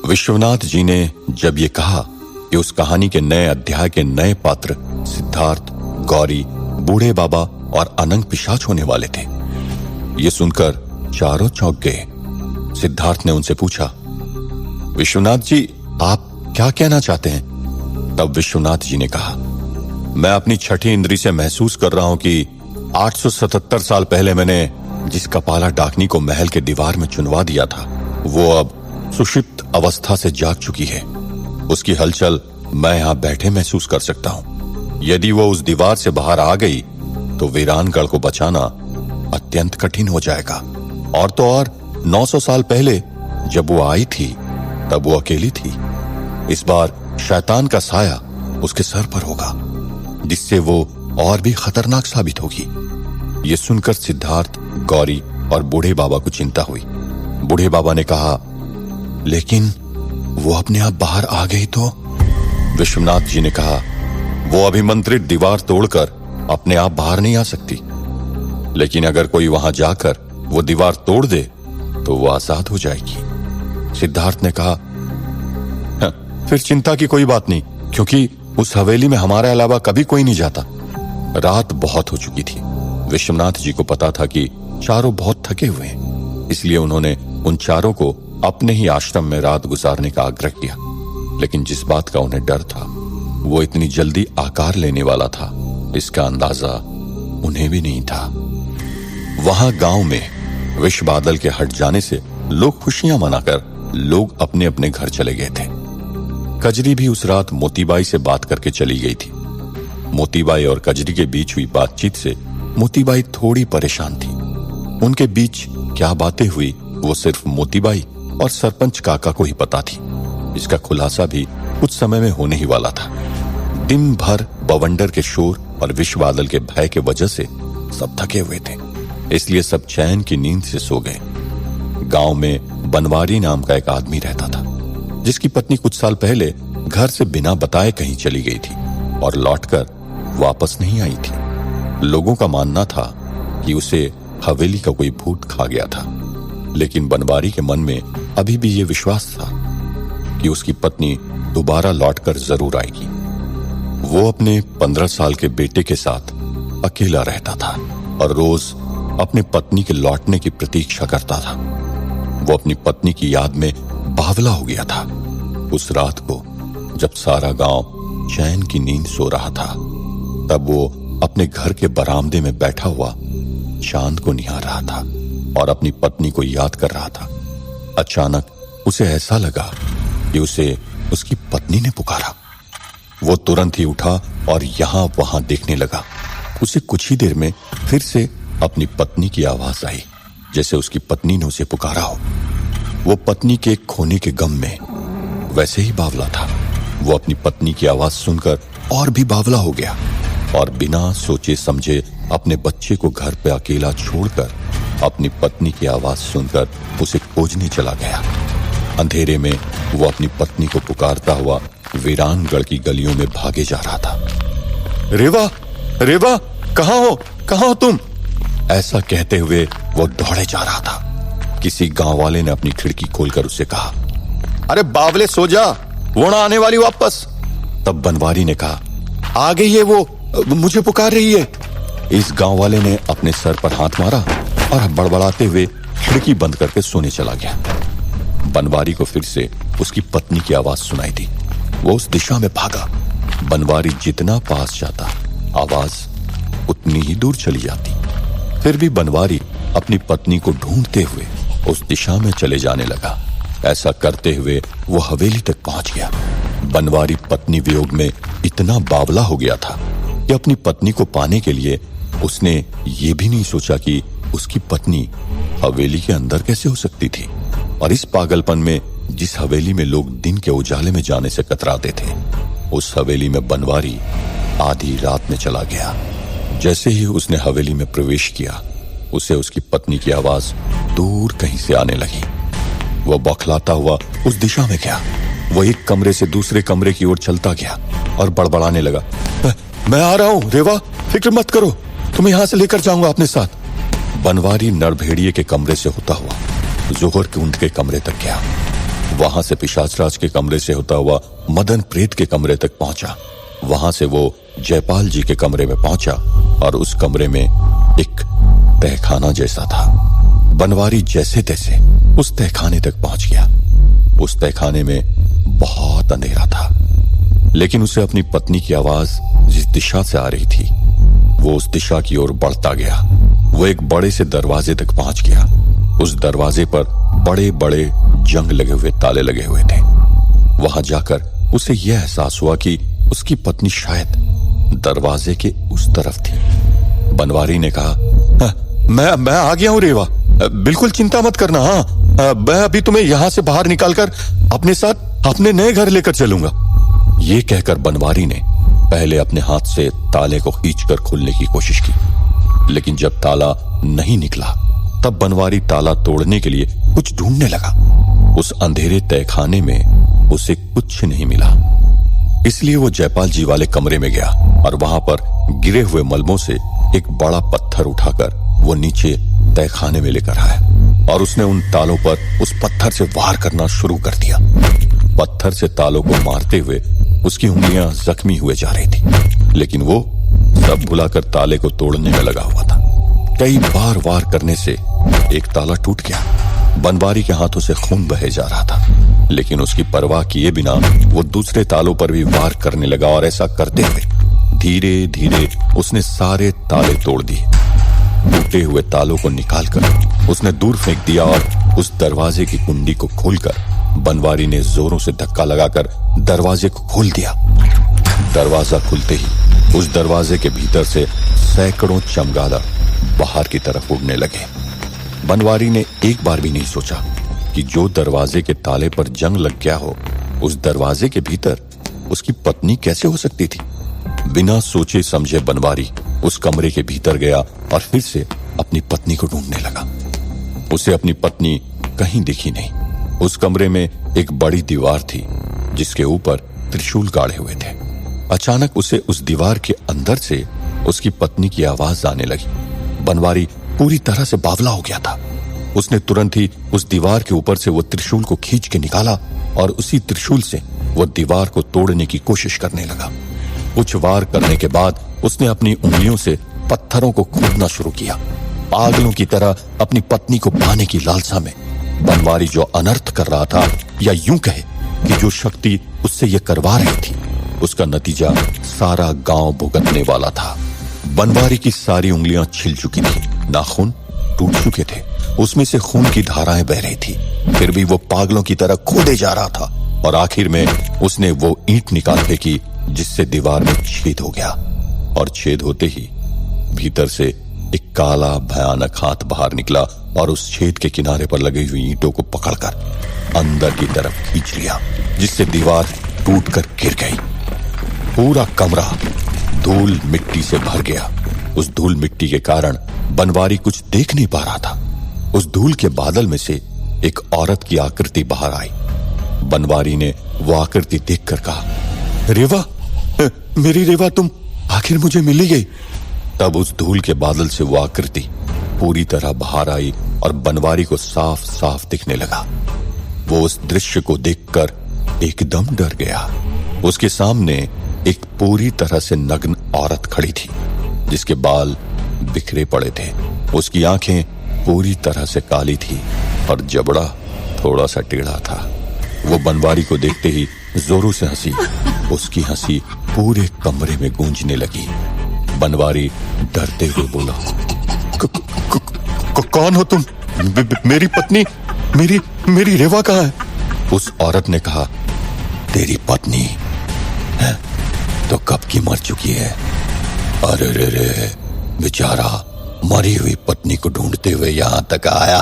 विश्वनाथ जी ने जब ये कहा कि उस कहानी के नए अध्याय के नए पात्र सिद्धार्थ, गौरी, बूढ़े बाबा और अनंग पिशाच होने वाले थे, ये सुनकर चारों चौंक गए। सिद्धार्थ ने उनसे पूछा, विश्वनाथ जी, आप क्या कहना चाहते हैं? तब विश्वनाथ जी ने कहा, मैं अपनी छठी इंद्री से महसूस कर रहा हूं कि 877 साल पहले मैंने जिस कपाला डाकनी को महल के दीवार में चुनवा दिया था, वो अब सुषुप्त अवस्था से जाग चुकी है। उसकी हलचल मैं यहां बैठे महसूस कर सकता हूं। यदि वो उस दीवार से बाहर आ गई तो वीरानगढ़ को बचाना अत्यंत कठिन हो जाएगा। और तो और 900 साल पहले जब वो आई थी तब वो अकेली थी। इस बार शैतान का साया उसके सर पर होगा, जिससे वो और भी खतरनाक साबित होगी। ये सुनकर सिद्धार्थ, गौरी और बूढ़े बाबा को चिंता हुई। बूढ़े बाबा ने कहा, लेकिन वो अपने आप बाहर आ गई तो? विश्वनाथ जी ने कहा, वो अभिमंत्रित दीवार तोड़कर अपने आप बाहर नहीं आ सकती, लेकिन अगर कोई वहां जाकर वो दीवार तोड़ दे तो वो आजाद हो जाएगी। सिद्धार्थ ने कहा, फिर चिंता की कोई बात नहीं, क्योंकि उस हवेली में हमारे अलावा कभी कोई नहीं जाता। रात बहुत हो चुकी थी। विश्वनाथ जी को पता था कि चारों बहुत थके हुए हैं, इसलिए उन्होंने उन चारों को अपने ही आश्रम में रात गुजारने का आग्रह किया। लेकिन जिस बात का उन्हें डर था वो इतनी जल्दी आकार लेने वाला था, इसका अंदाजा उन्हें भी नहीं था। वहां गांव में विष बादल के हट जाने से लोग खुशियां मनाकर लोग अपने अपने घर चले गए थे। कजरी भी उस रात मोतीबाई से बात करके चली गई थी। मोतीबाई और कजरी के बीच हुई बातचीत से मोतीबाई थोड़ी परेशान थी। उनके बीच क्या बातें हुई वो सिर्फ मोतीबाई और सरपंच काका को ही पता थी। इसका खुलासा भी कुछ समय में होने ही वाला था। दिन भर बवंडर के शोर और विष बादल के भय के वजह से सब थके हुए थे, इसलिए सब चैन की नींद से सो गए। गांव में बनवारी नाम का एक आदमी रहता था, जिसकी पत्नी कुछ साल पहले घर से बिना बताए कहीं चली गई थी और लौटकर वापस नहीं आई थी। लोगों का मानना था कि उसे हवेली का कोई भूत खा गया था, लेकिन बनवारी के मन में अभी भी ये विश्वास था कि उसकी पत्नी दोबारा लौटकर जरूर आएगी। वो अपने 15 साल के बेटे के साथ अकेला रहता था और रोज अपने पत्नी के लौटने की प्रतीक्षा करता था। वो अपनी पत्नी की याद में बावला हो गया था। उस रात को जब सारा गांव चैन की नींद सो रहा था, तब वो अपने घर के बरामदे में बैठा हुआ चांद को निहार रहा था और अपनी पत्नी को याद कर रहा था। अचानक उसे ऐसा लगा कि उसे उसकी पत्नी ने पुकारा। वो तुरंत ही उठा और यहां वहां देखने लगा। उसे कुछ ही देर में फिर से अपनी पत्नी की आवाज आई, जैसे उसकी पत्नी ने उसे पुकारा हो। वो पत्नी के खोने के गम में वैसे ही बावला था। वो अपनी पत्नी की आवाज सुनकर और भी बावला हो गया और बिना सोचे समझे अपने बच्चे को घर पे अकेला छोड़कर अपनी पत्नी की आवाज सुनकर उसे खोजने चला गया। अंधेरे में वो अपनी पत्नी को पुकारता हुआ वीरानगढ़ की गलियों में भागे जा रहा था। रेवा, रेवा, कहाँ हो तुम? ऐसा कहते हुए वो दौड़े जा रहा था। किसी गांव वाले ने अपनी खिड़की खोलकर उसे कहा, अरे बावले सो जा, वो ना आने वाली वापस। तब बनवारी ने कहा, आ गई है वो, मुझे पुकार रही है। इस गांव वाले ने अपने सर पर हाथ मारा और बड़बड़ाते हुए खिड़की बंद करके सोने चला गया। बनवारी को फिर से उसकी पत्नी की आवाज सुनाई दी। वो उस दिशा में भागा। बनवारी जितना पास जाता, आवाज उतनी ही दूर चली जाती। फिर भी बनवारी अपनी पत्नी को ढूंढते हुए उस दिशा में चले जाने लगा। ऐसा करते हुए वो हवेली तक पहुंच गया। बनवारी पत्नी वियोग में इतना बावला हो गया था कि अपनी पत्नी को पाने के लिए उसने ये भी नहीं सोचा कि उसकी पत्नी हवेली के अंदर कैसे हो सकती थी। और इस पागलपन में जिस हवेली में लोग दिन के उजाले में जाने से कतराते थे, उस हवेली में बनवारी आधी रात में चला गया। जैसे ही उसने हवेली में प्रवेश किया, उसे उसकी पत्नी की आवाज दूर कहीं से आने लगी। वो बौखलाता हुआ उस दिशा में गया। वो एक कमरे से दूसरे कमरे की ओर चलता गया और बड़बड़ाने लगा, मैं आ रहा हूं रेवा, फिक्र मत करो, तुम्हें यहां से लेकर जाऊंगा अपने साथ। बनवारी नरभेड़िए के कमरे से होता हुआ जोहर कुंड के कमरे तक गया। वहां से पिशाचराज के कमरे से होता हुआ मदन प्रेत के कमरे तक पहुंचा। वहां से वो जयपाल जी के कमरे में पहुंचा और उस कमरे में एक तहखाना जैसा था। बनवारी जैसे तैसे उस तहखाने तक पहुंच गया। उस तहखाने में बहुत अंधेरा था, लेकिन उसे अपनी पत्नी की आवाज जिस दिशा से आ रही थी वो उस दिशा की ओर बढ़ता गया। वो एक बड़े से दरवाजे तक पहुंच गया। उस दरवाजे पर बड़े बड़े जंग लगे हुए ताले लगे हुए थे। वहां जाकर उसे यह एहसास हुआ कि उसकी पत्नी शायद दरवाजे के उस तरफ थी। बनवारी ने कहा, मैं आ गया हूं रेवा, बिल्कुल चिंता मत करना। हाँ, मैं अभी तुम्हें यहां से बाहर निकालकर अपने साथ अपने नए घर लेकर चलूंगा। ये कहकर बनवारी ने पहले अपने हाथ से ताले को खींचकर खोलने की कोशिश की, लेकिन जब ताला नहीं निकला तब बनवारी ताला तोड़ने के लिए कुछ ढूंढने लगा। उस अंधेरे तहखाने में उसे कुछ नहीं मिला, इसलिए वो जयपाल जी वाले कमरे में गया और वहां पर गिरे हुए मलबों से एक बड़ा पत्थर उठाकर वो नीचे तहखाने में लेकर आया और उसने उन तालों पर उस पत्थर से वार करना शुरू कर दिया। पत्थर से तालों को मारते हुए उसकी उंगलियां जख्मी हुए जा रही थी, लेकिन वो सब भुलाकर ताले को तोड़ने में लगा हुआ था। कई बार वार करने से एक ताला टूट गया। बनवारी के हाथों से खून बहे जा रहा था, लेकिन उसकी परवाह किए बिना वो दूसरे तालों पर भी वार करने लगा और ऐसा करते हुए धीरे धीरे उसने सारे ताले तोड़ दिए। टूटे हुए तालों को निकालकर उसने दूर फेंक दिया और उस दरवाजे की कुंडी को खोलकर बनवारी ने जोरों से धक्का लगाकर दरवाजे को खोल दिया। दरवाजा खुलते ही उस दरवाजे के भीतर से सैकड़ों चमगादड़ बाहर की तरफ उड़ने लगे। बनवारी ने एक बार भी नहीं सोचा कि जो दरवाजे के ताले पर जंग लग गया हो, उस दरवाजे के भीतर उसकी पत्नी कैसे हो सकती थी। बिना सोचे समझे बनवारी उस कमरे के भीतर गया और फिर से अपनी पत्नी को ढूंढने लगा। उसे अपनी पत्नी कहीं दिखी नहीं। उस कमरे में एक बड़ी दीवार थी जिसके ऊपर त्रिशूल गाड़े हुए थे। अचानक उसे उस दीवार के अंदर से उसकी पत्नी की आवाज आने लगी। बनवारी पूरी तरह से बावला हो गया था। उसने तुरंत ही उस दीवार के ऊपर से वो त्रिशूल को खींच के निकाला और उसी त्रिशूल से वो दीवार को तोड़ने की कोशिश करने लगा। कुछ वार करने के बाद उसने अपनी उंगलियों से पत्थरों को खोदना शुरू किया। पागलों की तरह अपनी पत्नी को पाने की लालसा में बनवारी जो अनर्थ कर रहा था, या यूं कहे कि जो शक्ति उससे ये करवा रही थी, उसका नतीजा सारा गांव भुगतने वाला था। बनवारी की सारी उंगलियां छिल चुकी थी, नाखून टूट चुके थे, उसमें से खून की धाराएं बह रही थी। फिर भी वो पागलों की तरह खोदे जा रहा था और आखिर में उसने वो ईंट निकाल फेंकी जिससे दीवार में छेद हो गया और छेद होते ही भीतर से एक काला भयानक हाथ बाहर निकला और उस छेद के किनारे पर लगी हुई ईंटों को पकड़कर अंदर की तरफ खींच लिया, जिससे दीवार टूटकर गिर गई। पूरा कमरा धूल मिट्टी से भर गया। उस धूल मिट्टी के कारण बनवारी कुछ देख नहीं पा रहा था। उस धूल के बादल में से एक औरत की आकृति बाहर आई। बनवारी ने वो आकृति देखकर कहा, रेवा, मेरी रेवा, तुम आखिर मुझे मिल ही गई। तब उस धूल के बादल से वो आकृति पूरी तरह बाहर आई और बनवारी को साफ साफ दिखने लगा। वो उस दृश्य को देखकर एकदम डर गया। उसके सामने एक पूरी तरह से नग्न औरत खड़ी थी, जिसके बाल बिखरे पड़े थे। उसकी आंखें पूरी तरह से काली थी और जबड़ा थोड़ा सा टेढ़ा था। वो बनवारी को देखते ही जोरों से हंसी। उसकी हंसी पूरे कमरे में गूंजने लगी। बनवारी डरते हुए बोला, कौन हो तुम? मेरी पत्नी, मेरी रेवा कहाँ है? उस औरत ने कहा, तेरी पत्नी है तो कब की मर चुकी है। अरे रे रे, बेचारा मरी हुई पत्नी को ढूंढते हुए यहां तक आया।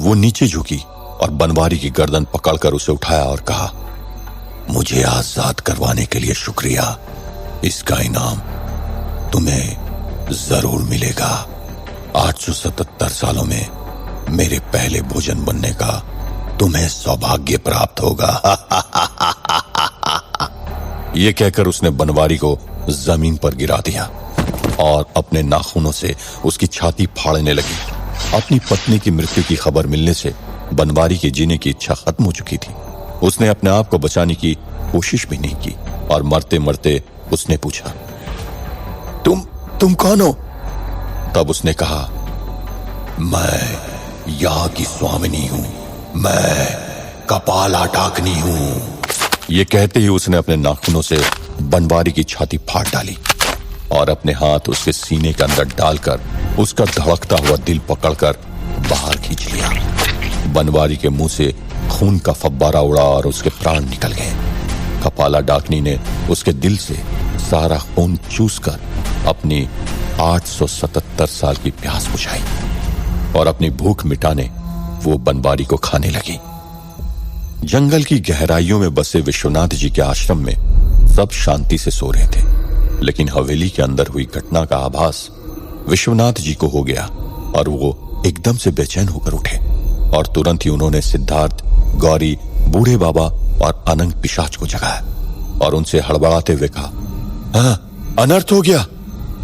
वो नीचे झुकी और बनवारी की गर्दन पकड़कर उसे उठाया और कहा, मुझे आजाद करवाने के लिए शुक्रिया। इसका इनाम तुम्हें जरूर मिलेगा। 877 सालों में मेरे पहले भोजन बनने का तुम्हें सौभाग्य प्राप्त होगा। ये कहकर उसने बनवारी को जमीन पर गिरा दिया और अपने नाखूनों से उसकी छाती फाड़ने लगी। अपनी पत्नी की मृत्यु की खबर मिलने से बनवारी के जीने की इच्छा खत्म हो चुकी थी। उसने अपने आप को बचाने की कोशिश भी नहीं की और मरते मरते उसने पूछा, तुम कौन हो? तब उसने कहा, मैं यहाँ की स्वामिनी हूं, मैं कपाला डाकनी हूं। ये कहते ही उसने अपने नाखूनों से बनवारी की छाती फाड़ डाली और अपने हाथ उसके सीने के अंदर डालकर उसका धड़कता हुआ दिल पकड़कर बाहर खींच लिया। बनवारी के मुंह से खून का फव्वारा उड़ा और उसके प्राण निकल गए। कपाला डाकनी ने उसके दिल से सारा खून चूसकर अपनी 877 साल की प्यास बुझाई और अपनी भूख मिटाने वो बनवारी को खाने लगी। जंगल की गहराइयों में बसे विश्वनाथ जी के आश्रम में सब शांति से सो रहे थे, लेकिन हवेली के अंदर हुई घटना का आभास विश्वनाथ जी को हो गया और वो एकदम से बेचैन होकर उठे और तुरंत ही उन्होंने सिद्धार्थ, गौरी, बूढ़े बाबा और अनंग पिशाच को जगाया और उनसे हड़बड़ाते हुए कहा, हाँ, अनर्थ हो गया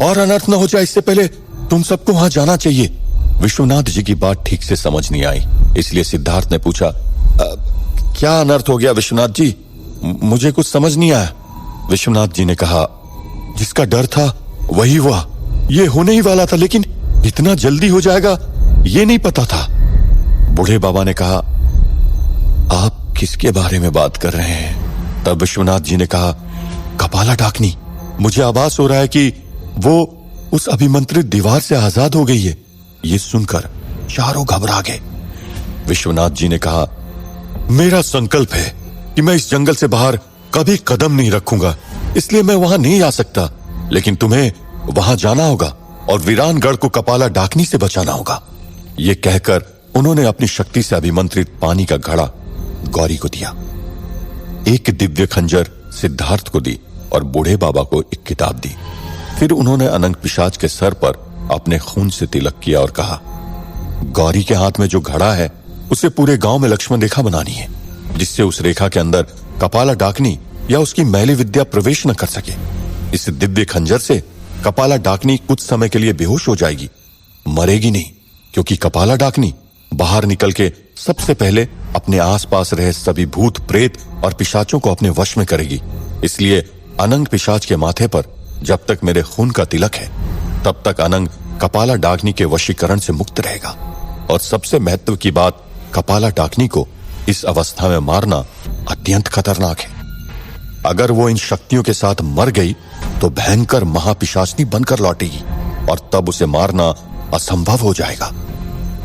और अनर्थ न हो जाए इससे पहले तुम सबको वहां जाना चाहिए। विश्वनाथ जी की बात ठीक से समझ नहीं आई, इसलिए सिद्धार्थ ने पूछा, क्या अनर्थ हो गया विश्वनाथ जी? मुझे कुछ समझ नहीं आया। विश्वनाथ जी ने कहा, जिसका डर था वही हुआ, ये होने ही वाला था, लेकिन इतना जल्दी हो जाएगा ये नहीं पता था। बूढ़े बाबा ने कहा, आप किसके बारे में बात कर रहे हैं? तब विश्वनाथ जी ने कहा, कपाला डाकनी, मुझे आभास हो रहा है कि वो उस अभिमंत्रित दीवार से आजाद हो गई है। ये सुनकर चारों घबरा गए। विश्वनाथ जी ने कहा, मेरा संकल्प है कि मैं इस जंगल से बाहर कभी कदम नहीं रखूंगा, इसलिए मैं वहां नहीं आ सकता, लेकिन तुम्हें वहां जाना होगा और वीरानगढ़ को कपाला डाकनी से बचाना होगा। ये कहकर उन्होंने अपनी शक्ति से अभिमंत्रित पानी का घड़ा गौरी को दिया, एक दिव्य खंजर सिद्धार्थ को दी और बूढ़े बाबा को एक किताब दी। फिर उन्होंने अनंग पिशाच के सर पर अपने खून से तिलक किया और कहा, गौरी के हाथ में जो घड़ा है उसे पूरे गांव में लक्ष्मण रेखा बनानी है, जिससे उस रेखा के अंदर कपाला डाकनी या उसकी मैली विद्या प्रवेश न कर सके। इस दिव्य खंजर से कपाला डाकनी कुछ समय के लिए बेहोश हो जाएगी, मरेगी नहीं, क्योंकि कपाला डाकनी बाहर निकल के सबसे पहले अपने आसपास रहे सभी भूत, प्रेत और पिशाचों को अपने वश में करेगी। इसलिए अनंग पिशाच के माथे पर जब तक मेरे खून का तिलक है, तब तक अनंग कपाला डाकनी के वशीकरण से मुक्त रहेगा। और सबसे महत्व की बात, कपाला डाकनी को इस अवस्था में मारना अत्यंत खतरनाक है। अगर वो इन शक्तियों के साथ मर गई तो भयंकर महापिशाचनी बनकर लौटेगी और तब उसे मारना असंभव हो जाएगा।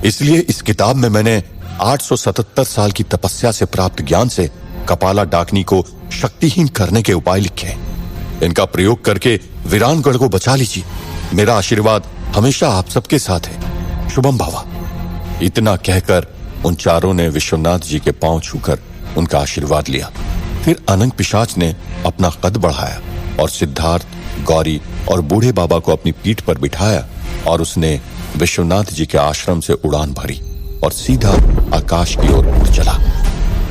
इसलिए इस किताब में मैंने 877 साल की तपस्या से प्राप्त ज्ञान से कपाला डाकनी को शक्तिहीन करने के उपाय लिखे हैं। इनका प्रयोग करके वीरानगढ़ को बचा लीजिए। मेरा आशीर्वाद हमेशा आप सबके साथ है। शुभम भवा। इतना कहकर उन चारों ने विश्वनाथ जी के पांव छूकर उनका आशीर्वाद लिया। फिर अनंग पिशाच ने अपना कद बढ़ाया और सिद्धार्थ, गौरी और बूढ़े बाबा को अपनी पीठ पर बिठाया और उसने विश्वनाथ जी के आश्रम से उड़ान भरी और सीधा आकाश की ओर उड़ चला।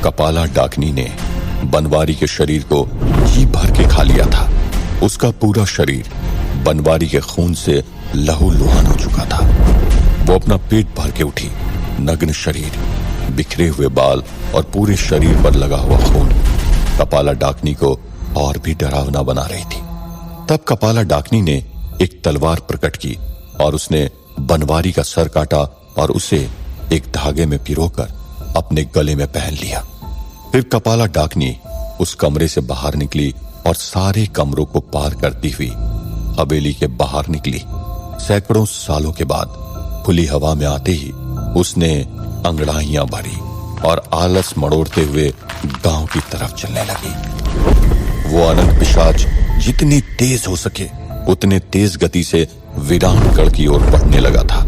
कपाला डाकनी ने बनवारी के शरीर को जी भर के खा लिया था। उसका पूरा शरीर बनवारी के खून से लहूलुहान हो चुका था। वो अपना पेट भर के उठी, नग्न शरीर, बिखरे हुए बाल और पूरे शरीर पर लगा हुआ खून कपाला डाकनी को और भी डरावना बना रही थी। तब कपाला डाकनी ने एक तलवार प्रकट की और उसने बनवारी का सर काटा और उसे एक धागे में पिरोकर अपने गले में पहन लिया। फिर कपाला डाकनी उस कमरे से बाहर निकली और सारे कमरों को पार करती हुई हवेली के बाहर निकली। सैकड़ों सालों के बाद खुली हवा में आते ही उसने अंगड़ाइयां भरी और आलस मड़ोड़ते हुए गांव की तरफ चलने लगी। वो अनंत पिशाच जितनी तेज हो सके उतने तेज गति से वीरानगढ़ की ओर बढ़ने लगा था।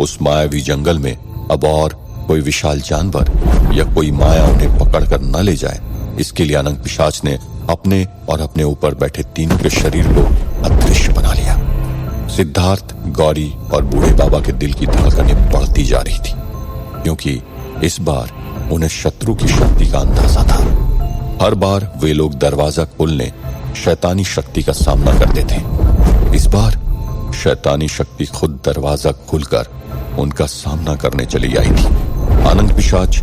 उस मायावी जंगल में अब और कोई विशाल जानवर या कोई माया उन्हें पकड़कर न ले जाए, इसके लिए अनंत पिशाच ने अपने और अपने ऊपर बैठे तीनों के शरीर को अदृश्य बना लिया। सिद्धार्थ, गौरी और बूढ़े बाबा के दिल की धड़कनें बढ़ती जा रही थी, क्योंकि इस बार उन्हें शत्रु की शक्ति का अंदाजा था। हर बार वे लोग दरवाजा खोलने शैतानी शक्ति का सामना करते थे। इस बार शैतानी शक्ति खुद दरवाजा खुलकर उनका सामना करने चली आई थी। अनंत पिशाच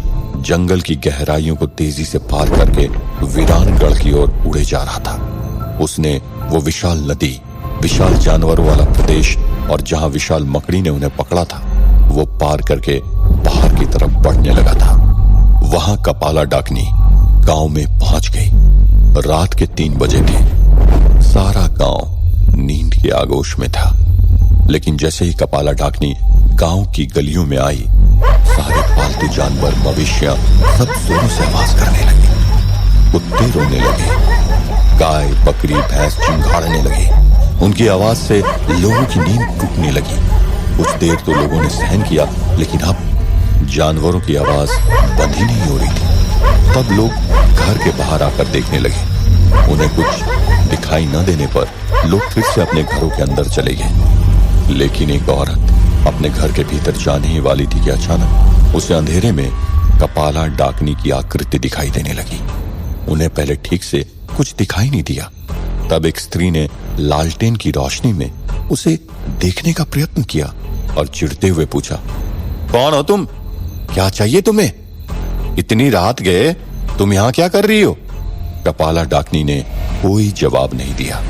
जंगल की गहराइयों को तेजी से पार करके वीरानगढ़ की ओर उड़े जा रहा था। उसने वो विशाल नदी, विशाल जानवरों वाला प्रदेश और जहां विशाल मकड़ी ने उन्हें पकड़ा था, वो पार करके बाहर की तरफ बढ़ने लगा था। वहां कपाला डाकनी गांव में पहुंच गई। रात के 3 बजे थे। सारा गांव नींद के आगोश में था। लेकिन जैसे ही कपाला डाकनी गांव की गलियों में आई, सारे पालतू जानवर, मवेशियां सब जोरों से आवाज करने लगे। कुत्ते रोने लगे, गाय, बकरी, भैंस चिंघाड़ने लगे। उनकी आवाज से लोगों की नींद टूटने लगी। कुछ देर तो लोगों ने सहन किया, लेकिन अब जानवरों की आवाज बंद ही नहीं हो रही थी। तब लोग घर के बाहर आकर देखने लगे। उन्हें कुछ दिखाई न देने पर लोग फिर से अपने घरों के अंदर चले गए। लेकिन एक औरत अपने घर के भीतर जाने ही वाली थी कि अचानक उसे अंधेरे में कपाला डाकनी की आकृति दिखाई देने लगी। उन्हें पहले ठीक से कुछ दिखाई नहीं दिया। तब एक स्त्री ने लालटेन की रोशनी में उसे देखने का प्रयत्न किया और चिढ़ते हुए पूछा, कौन हो तुम? क्या चाहिए तुम्हें? इतनी रात गए, तुम यहां क्या कर रही हो? कपाला डाकनी ने कोई जवाब नहीं दिया।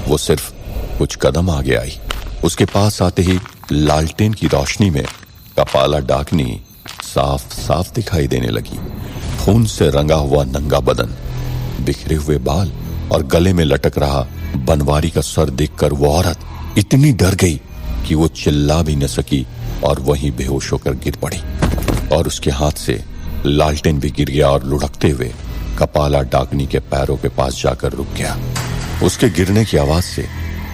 वो सिर्फ कुछ कदम आगे आई। उसके पास आते ही लालटेन की रोशनी में कपाला डाकनी साफ साफ दिखाई देने लगी। खून से रंगा हुआ नंगा बदन, बिखरे हुए बाल और गले में लटक रहा बनवारी का सर देखकर वो औरत इतनी डर गई कि वो चिल्ला भी न सकी और वहीं बेहोश होकर गिर पड़ी। और उसके हाथ से लालटेन भी गिर गया और लुढ़कते हुए कपाला डाकनी के पैरों के पास जाकर रुक गया। उसके गिरने की आवाज से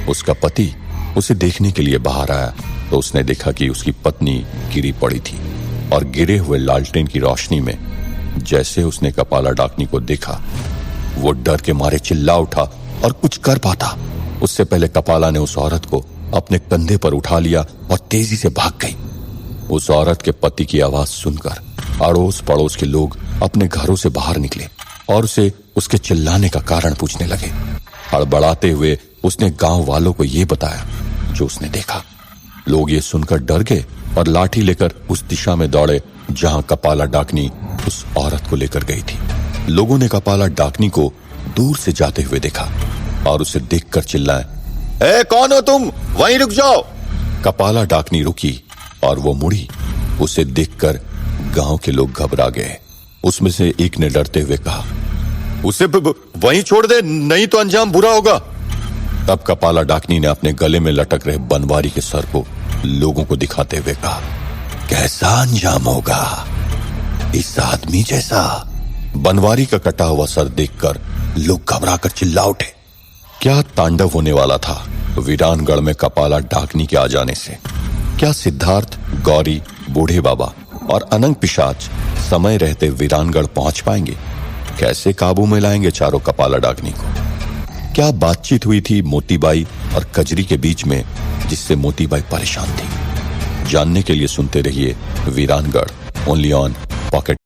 उसका पति उसे देखने के लिए बाहर आया तो उसने देखा कि उसकी पत्नी गिरी पड़ी थी। और गिरे हुए लालटेन की रोशनी में जैसे उसने कपाला डाकनी को देखा, वो डर के मारे चिल्ला उठा और कुछ कर पाता उससे पहले कपाला ने उस औरत को अपने कंधे पर उठा लिया और तेजी से भाग गई। उस औरत के पति की आवाज सुनकर अड़ोस पड़ोस के लोग अपने घरों से बाहर निकले और उसे उसके चिल्लाने का कारण पूछने लगे। हड़बड़ाते हुए उसने गांव वालों को ये बताया जो उसने देखा। लोग ये सुनकर डर गए और लाठी लेकर उस दिशा में दौड़े जहां कपाला डाकनी उस औरत को लेकर गई थी। लोगों ने कपाला डाकनी को दूर से जाते हुए देखा और उसे देखकर चिल्लाए, ए कौन हो तुम? वहीं रुक जाओ। कपाला डाकनी रुकी और वो मुड़ी। उसे देखकर गांव के लोग घबरा गए। उसमें से एक ने डरते हुए कहा, उसे वहीं छोड़ दे, नहीं तो अंजाम बुरा होगा। तब कपाला डाकनी ने अपने गले में लटक रहे बनवारी के सर को लोगों को दिखाते हुए कहा, कैसा अंजाम होगा? इस आदमी जैसा। बनवारी का कटा हुआ सर देखकर लोग घबराकर चिल्ला उठे। क्या तांडव होने वाला था वीरानगढ़ में कपाला डाकनी के आ जाने से? क्या सिद्धार्थ, गौरी, बूढ़े बाबा और अनंत पिशाच समय रहते वीरानगढ़ पहुंच पाएंगे? कैसे काबू में लाएंगे चारों कपाला डाकनी को? क्या बातचीत हुई थी मोतीबाई और कजरी के बीच में जिससे मोतीबाई परेशान थी? जानने के लिए सुनते रहिए वीरानगढ़, ओनली ऑन पॉकेट।